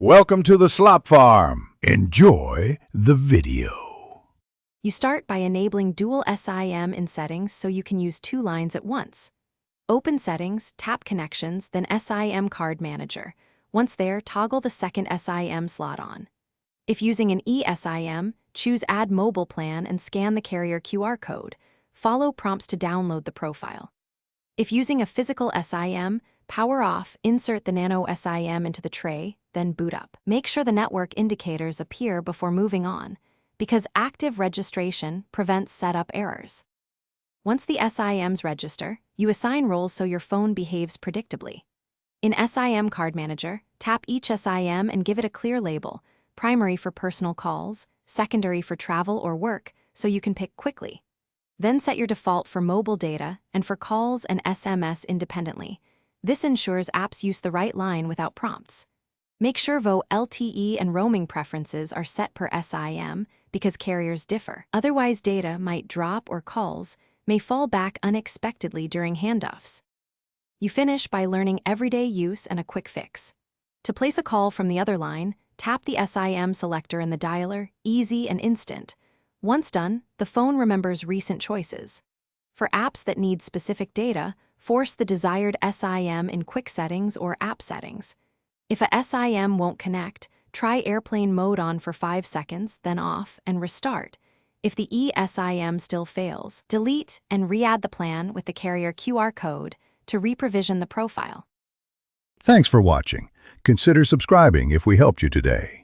Welcome to the Slop Farm. Enjoy the video. You start by enabling dual SIM in settings so you can use two lines at once. Open Settings, tap Connections, then SIM Card Manager. Once there, toggle the second SIM slot on. If using an eSIM, choose Add Mobile Plan and scan the carrier QR code. Follow prompts to download the profile. If using a physical SIM, power off, insert the nano SIM into the tray, then boot up. Make sure the network indicators appear before moving on, because active registration prevents setup errors. Once the SIMs register, you assign roles so your phone behaves predictably. In SIM Card Manager, tap each SIM and give it a clear label, primary for personal calls, secondary for travel or work, so you can pick quickly. Then set your default for mobile data and for calls and SMS independently. This ensures apps use the right line without prompts. Make sure VO LTE and roaming preferences are set per SIM because carriers differ. Otherwise, data might drop or calls may fall back unexpectedly during handoffs. You finish by learning everyday use and a quick fix. To place a call from the other line, tap the SIM selector in the dialer, easy and instant. Once done, the phone remembers recent choices. For apps that need specific data, force the desired SIM in Quick Settings or App Settings. If a SIM won't connect, try airplane mode on for 5 seconds, then off, and restart. If the eSIM still fails, delete and re-add the plan with the carrier QR code to reprovision the profile. Thanks for watching. Consider subscribing if we helped you today.